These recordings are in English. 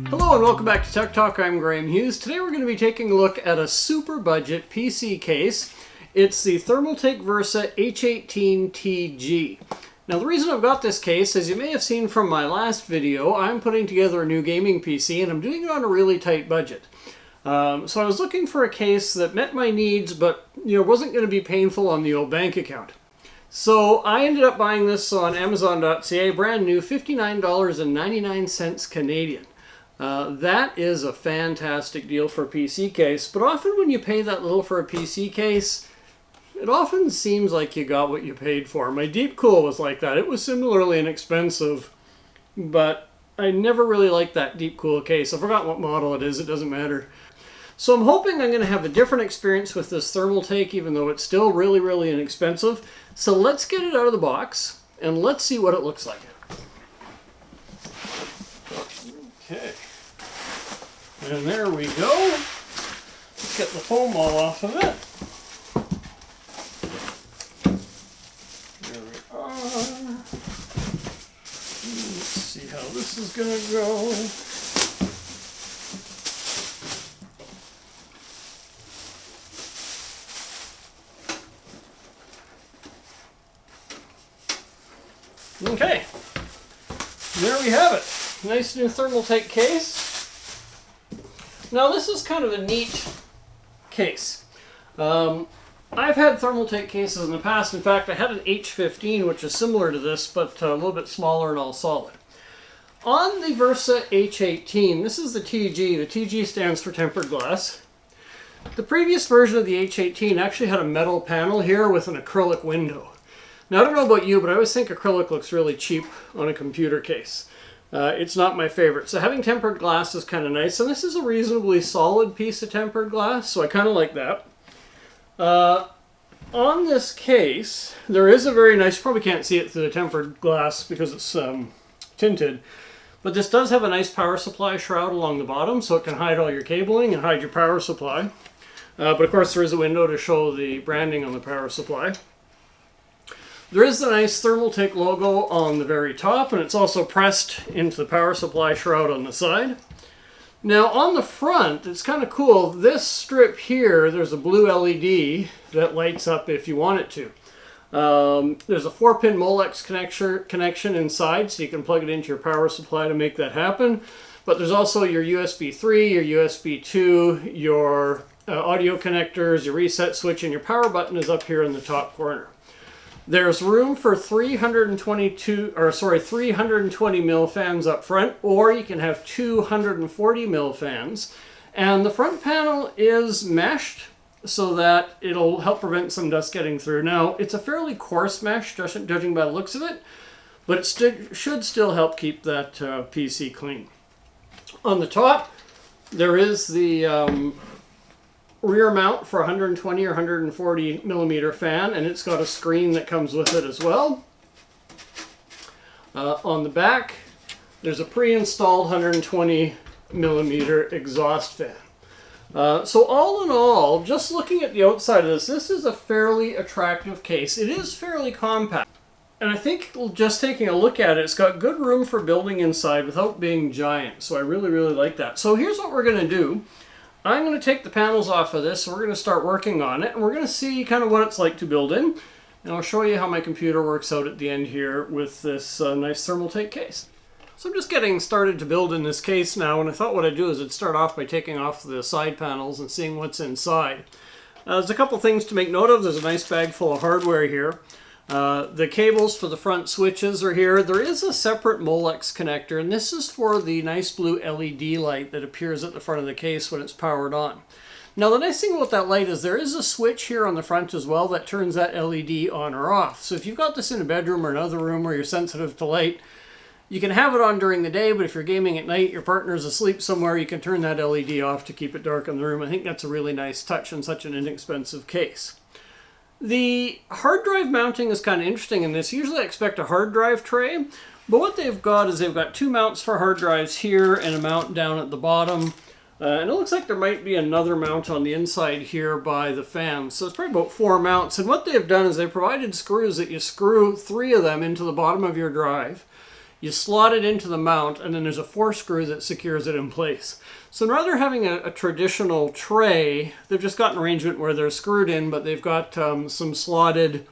Hello and welcome back to Tech Talk. I'm Graham Hughes. Today we're going to be taking a look at a super budget PC case. It's the Thermaltake Versa H18 TG. Now the reason I've got this case, as you may have seen from my last video, I'm putting together a new gaming PC and I'm doing it on a really tight budget. So I was looking for a case that met my needs but wasn't going to be painful on the old bank account. So I ended up buying this on Amazon.ca, brand new, $59.99 Canadian. That is a fantastic deal for a PC case, but often when you pay that little for a PC case, it often seems like you got what you paid for. My Deep Cool was like that. It was similarly inexpensive, but I never really liked that Deep Cool case. I forgot what model it is, it doesn't matter. So I'm hoping I'm going to have a different experience with this Thermaltake, even though it's still really, really inexpensive. So let's get it out of the box, and let's see what it looks like. Okay. And there we go. Let's get the foam all off of it. There we are. Let's see how this is going to go. Okay. There we have it. Nice new Thermaltake case. Now this is kind of a neat case. I've had Thermaltake cases in the past. In fact, I had an H15 which is similar to this but a little bit smaller and all solid. On the Versa H18, this is the TG. The TG stands for tempered glass. The previous version of the H18 actually had a metal panel here with an acrylic window. Now I don't know about you, but I always think acrylic looks really cheap on a computer case. It's not my favorite. So having tempered glass is kind of nice. And this is a reasonably solid piece of tempered glass, so I kind of like that. On this case, there is a very nice, you probably can't see it through the tempered glass because it's tinted, but this does have a nice power supply shroud along the bottom, so it can hide all your cabling and hide your power supply. But of course there is a window to show the branding on the power supply. There is the nice Thermaltake logo on the very top, and it's also pressed into the power supply shroud on the side. Now on the front, it's kind of cool. This strip here, there's a blue LED that lights up if you want it to. There's a 4-pin Molex connection inside, so you can plug it into your power supply to make that happen. But there's also your USB 3, your USB 2, your audio connectors, your reset switch, and your power button is up here in the top corner. There's room for 320 mil fans up front, or you can have 240 mil fans. And the front panel is meshed so that it'll help prevent some dust getting through. Now, it's a fairly coarse mesh, judging by the looks of it, but it should still help keep that PC clean. On the top, there is the rear mount for 120 or 140 millimeter fan, and it's got a screen that comes with it as well. On the back, there's a pre-installed 120 millimeter exhaust fan. So all in all, just looking at the outside of this is a fairly attractive case. It is fairly compact. And I think just taking a look at it, it's got good room for building inside without being giant. So I really, really like that. So here's what we're going to do. I'm going to take the panels off of this, so we're going to start working on it, and we're going to see kind of what it's like to build in, and I'll show you how my computer works out at the end here with this nice Thermaltake case. So I'm just getting started to build in this case now, and I thought what I'd do is I'd start off by taking off the side panels and seeing what's inside. There's a couple things to make note of. There's a nice bag full of hardware here. The cables for the front switches are here. There is a separate Molex connector, and this is for the nice blue LED light that appears at the front of the case when it's powered on. Now the nice thing about that light is there is a switch here on the front as well that turns that LED on or off. So if you've got this in a bedroom or another room where you're sensitive to light, you can have it on during the day, but if you're gaming at night, your partner's asleep somewhere, you can turn that LED off to keep it dark in the room. I think that's a really nice touch on such an inexpensive case. The hard drive mounting is kind of interesting in this. Usually I expect a hard drive tray, but what they've got is they've got two mounts for hard drives here and a mount down at the bottom. And it looks like there might be another mount on the inside here by the fan. So it's probably about 4 mounts. And what they've done is they've provided screws that you screw 3 of them into the bottom of your drive. You slot it into the mount, and then there's a 4-screw that secures it in place. So rather than having a traditional tray, they've just got an arrangement where they're screwed in, but they've got some slotted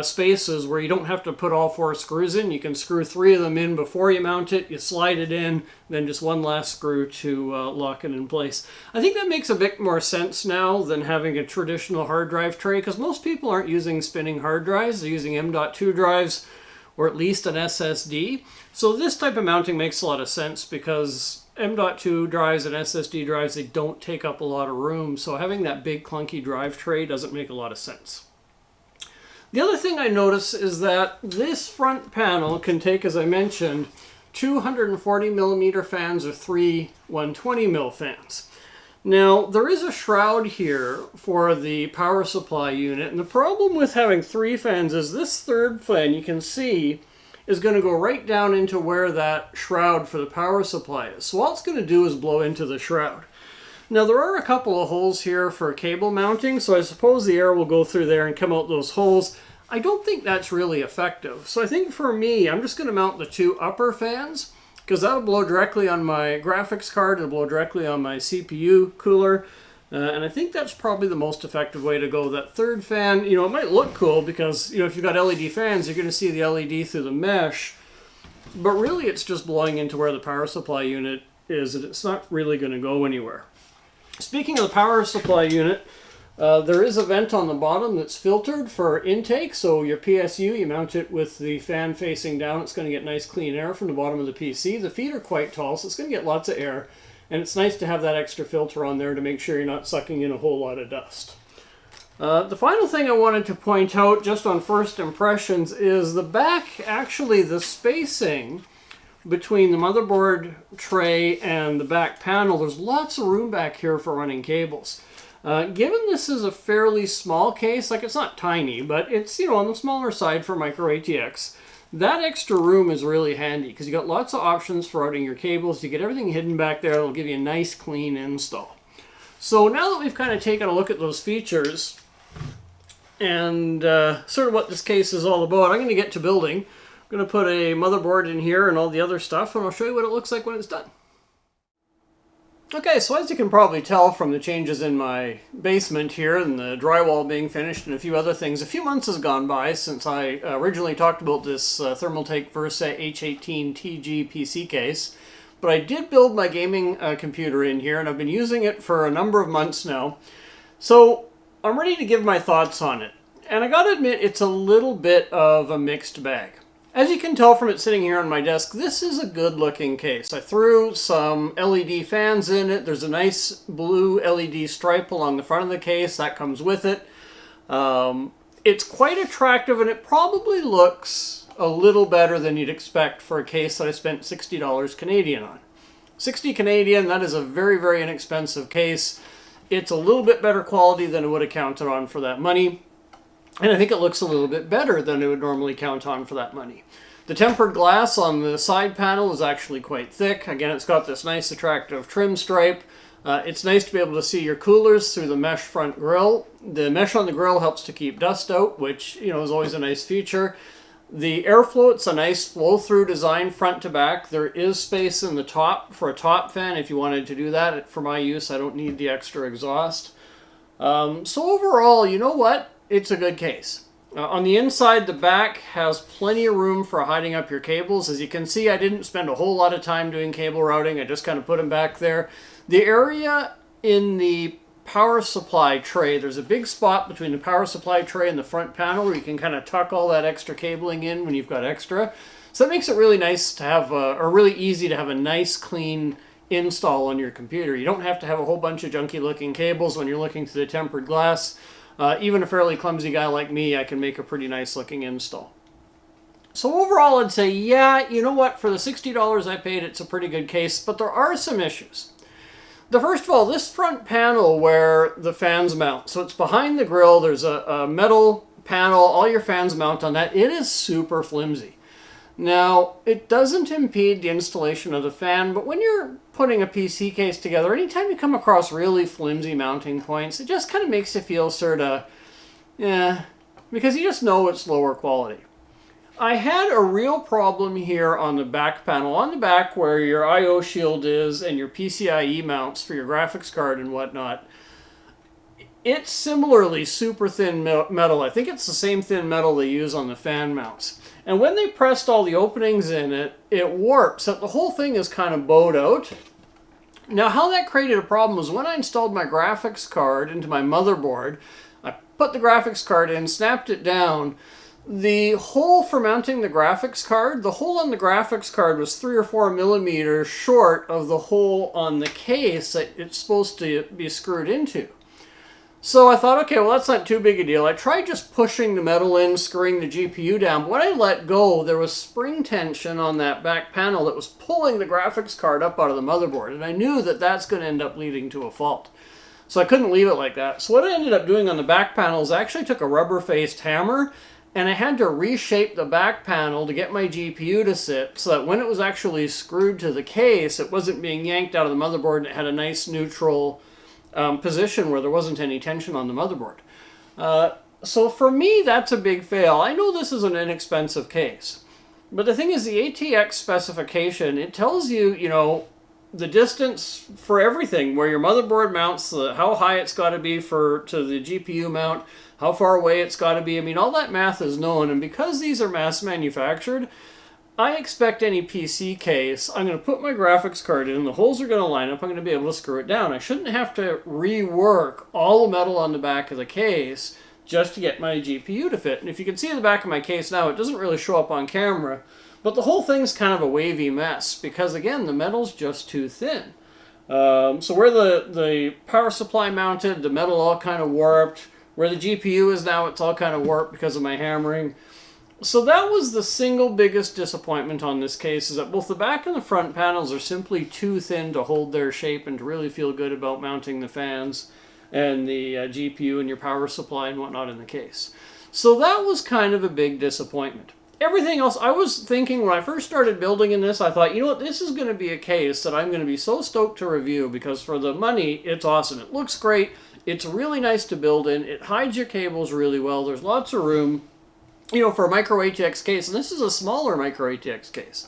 spaces where you don't have to put all 4 screws in. You can screw 3 of them in before you mount it, you slide it in, then just one last screw to lock it in place. I think that makes a bit more sense now than having a traditional hard drive tray, because most people aren't using spinning hard drives, they're using M.2 drives, or at least an SSD. So this type of mounting makes a lot of sense because M.2 drives and SSD drives, they don't take up a lot of room. So having that big clunky drive tray doesn't make a lot of sense. The other thing I notice is that this front panel can take, as I mentioned, 240 millimeter fans or 3 120 mil fans. Now, there is a shroud here for the power supply unit, and the problem with having 3 fans is this third fan, you can see, is going to go right down into where that shroud for the power supply is. So all it's going to do is blow into the shroud. Now, there are a couple of holes here for cable mounting, so I suppose the air will go through there and come out those holes. I don't think that's really effective. So I think for me, I'm just going to mount the 2 upper fans, because that'll blow directly on my graphics card, it'll blow directly on my CPU cooler, and I think that's probably the most effective way to go. That third fan, you know, it might look cool because, you know, if you've got LED fans, you're going to see the LED through the mesh, but really it's just blowing into where the power supply unit is, and it's not really going to go anywhere. Speaking of the power supply unit, there is a vent on the bottom that's filtered for intake, so your PSU, you mount it with the fan facing down, it's going to get nice clean air from the bottom of the PC. The feet are quite tall, so it's going to get lots of air, and it's nice to have that extra filter on there to make sure you're not sucking in a whole lot of dust. The final thing I wanted to point out, just on first impressions, is the back, actually the spacing between the motherboard tray and the back panel, there's lots of room back here for running cables. Given this is a fairly small case, like it's not tiny, but it's, you know, on the smaller side for micro-ATX, that extra room is really handy because you got lots of options for routing your cables. You get everything hidden back there. It'll give you a nice clean install. So now that we've kind of taken a look at those features and sort of what this case is all about, I'm going to get to building. I'm going to put a motherboard in here and all the other stuff, and I'll show you what it looks like when it's done. Okay, so as you can probably tell from the changes in my basement here and the drywall being finished and a few other things, a few months has gone by since I originally talked about this Thermaltake Versa H18 TG PC case. But I did build my gaming computer in here, and I've been using it for a number of months now. So I'm ready to give my thoughts on it. And I gotta admit, it's a little bit of a mixed bag. As you can tell from it sitting here on my desk, this is a good looking case. I threw some LED fans in it. There's a nice blue LED stripe along the front of the case. That comes with it. It's quite attractive, and it probably looks a little better than you'd expect for a case that I spent $60 Canadian on. 60 Canadian, that is a very, very inexpensive case. It's a little bit better quality than I would have counted on for that money. And I think it looks a little bit better than I would normally count on for that money. The tempered glass on the side panel is actually quite thick. Again, it's got this nice attractive trim stripe. It's nice to be able to see your coolers through the mesh front grille. The mesh on the grille helps to keep dust out, which, you know, is always a nice feature. The airflow, it's a nice flow-through design front to back. There is space in the top for a top fan if you wanted to do that. For my use, I don't need the extra exhaust. So overall, you know what? It's a good case. On the inside, the back has plenty of room for hiding up your cables. As you can see, I didn't spend a whole lot of time doing cable routing. I just kind of put them back there. The area in the power supply tray, there's a big spot between the power supply tray and the front panel where you can kind of tuck all that extra cabling in when you've got extra. So that makes it really nice to have, or really easy to have a nice clean install on your computer. You don't have to have a whole bunch of junky looking cables when you're looking through the tempered glass. Even a fairly clumsy guy like me, I can make a pretty nice looking install. So overall, I'd say, yeah, you know what, for the $60 I paid, it's a pretty good case, but there are some issues. The first of all, this front panel where the fans mount, so it's behind the grill, there's a metal panel, all your fans mount on that. It is super flimsy. Now, it doesn't impede the installation of the fan, but when you're putting a PC case together, anytime you come across really flimsy mounting points, it just kind of makes you feel sort of, yeah, because you just know it's lower quality. I had a real problem here on the back panel. On the back where your I/O shield is and your PCIe mounts for your graphics card and whatnot, it's similarly super thin metal. I think it's the same thin metal they use on the fan mounts. And when they pressed all the openings in it, it warped. So the whole thing is kind of bowed out. Now, how that created a problem was when I installed my graphics card into my motherboard, I put the graphics card in, snapped it down. The hole for mounting the graphics card, the hole on the graphics card was 3 or 4 millimeters short of the hole on the case that it's supposed to be screwed into. So I thought, okay, well, that's not too big a deal. I tried just pushing the metal in, screwing the GPU down, but when I let go, there was spring tension on that back panel that was pulling the graphics card up out of the motherboard, and I knew that that's going to end up leading to a fault. So I couldn't leave it like that. So what I ended up doing on the back panel is I actually took a rubber-faced hammer, and I had to reshape the back panel to get my GPU to sit so that when it was actually screwed to the case, it wasn't being yanked out of the motherboard and it had a nice neutral position where there wasn't any tension on the motherboard. So for me, that's a big fail. I know this is an inexpensive case, but the thing is the ATX specification, it tells you, you know, the distance for everything, where your motherboard mounts, how high it's got to be to the GPU mount, how far away it's got to be. I mean, all that math is known, and because these are mass manufactured, I expect any PC case, I'm going to put my graphics card in, the holes are going to line up, I'm going to be able to screw it down. I shouldn't have to rework all the metal on the back of the case just to get my GPU to fit. And if you can see the back of my case now, it doesn't really show up on camera, but the whole thing's kind of a wavy mess because, again, the metal's just too thin. So where the power supply mounted, the metal all kind of warped. Where the GPU is now, it's all kind of warped because of my hammering. So that was the single biggest disappointment on this case, is that both the back and the front panels are simply too thin to hold their shape and to really feel good about mounting the fans and the GPU and your power supply and whatnot in the case. So that was kind of a big disappointment. Everything else, I was thinking when I first started building in this, I thought, you know what, this is going to be a case that I'm going to be so stoked to review because for the money, it's awesome. It looks great. It's really nice to build in. It hides your cables really well. There's lots of room, you know, for a micro-ATX case. And this is a smaller micro-ATX case.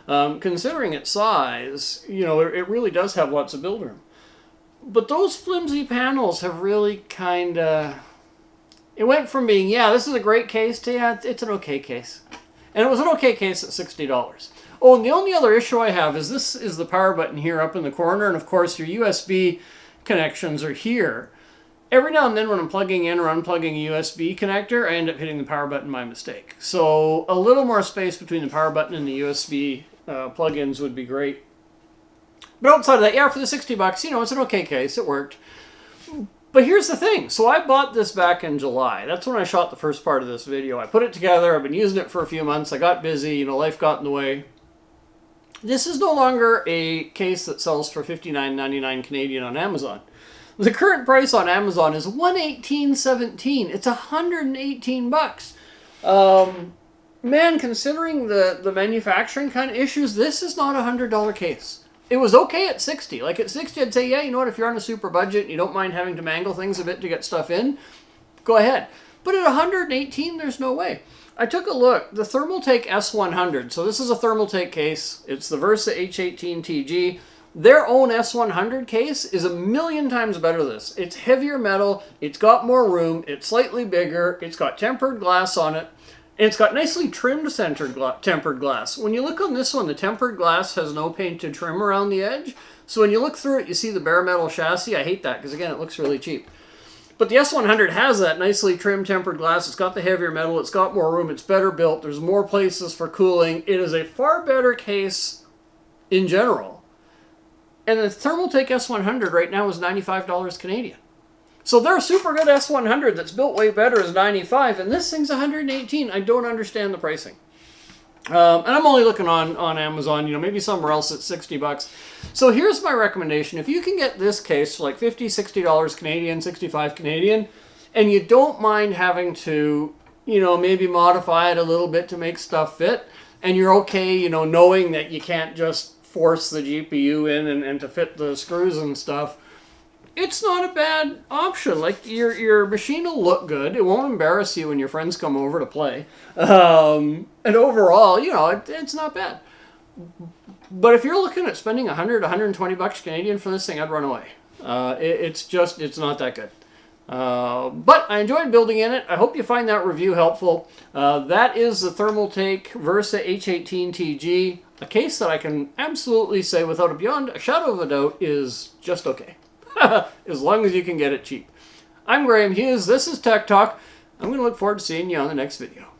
Considering its size, you know, it really does have lots of build room. But those flimsy panels have really kind of... It went from being, yeah, this is a great case, to, yeah, it's an okay case. And it was an okay case at $60. Oh, and the only other issue I have is this is the power button here up in the corner. And, of course, your USB connections are here. Every now and then when I'm plugging in or unplugging a USB connector, I end up hitting the power button by mistake. So a little more space between the power button and the USB plug-ins would be great. But outside of that, yeah, for the $60, you know, it's an okay case. It worked. But here's the thing. So I bought this back in July. That's when I shot the first part of this video. I put it together. I've been using it for a few months. I got busy. You know, life got in the way. This is no longer a case that sells for $59.99 Canadian on Amazon. The current price on Amazon is $118.17. It's $118. Man, considering the manufacturing kind of issues, this is not a $100 case. It was okay at $60. Like at $60, I'd say, yeah, you know what, if you're on a super budget and you don't mind having to mangle things a bit to get stuff in, go ahead. But at $118, there's no way. I took a look. The Thermaltake S100. So this is a Thermaltake case. It's the Versa H18 TG. Their own S100 case is 1,000,000 times better than this. It's heavier metal. It's got more room. It's slightly bigger. It's got tempered glass on it. And it's got nicely trimmed tempered glass. When you look on this one, the tempered glass has no painted trim around the edge. So when you look through it, you see the bare metal chassis. I hate that because, again, it looks really cheap. But the S100 has that nicely trimmed tempered glass. It's got the heavier metal. It's got more room. It's better built. There's more places for cooling. It is a far better case in general. And the Thermaltake S100 right now is $95 Canadian. So their super good S100 that's built way better is $95, and this thing's $118. I don't understand the pricing. And I'm only looking on Amazon, you know, maybe somewhere else at $60. So here's my recommendation. If you can get this case for like $50, $60 Canadian, $65 Canadian, and you don't mind having to, you know, maybe modify it a little bit to make stuff fit, and you're okay, you know, knowing that you can't just force the GPU in and to fit the screws and stuff, it's not a bad option. Like, your machine will look good. It won't embarrass you when your friends come over to play. And overall, you know, it's not bad. But if you're looking at spending 100, 120 bucks Canadian for this thing, I'd run away. It's not that good. But I enjoyed building in it. I hope you find that review helpful. That is the Thermaltake Versa H18 TG, a case that I can absolutely say without beyond a shadow of a doubt is just okay. As long as you can get it cheap. I'm Graham Hughes. This is Tech Talk. I'm going to look forward to seeing you on the next video.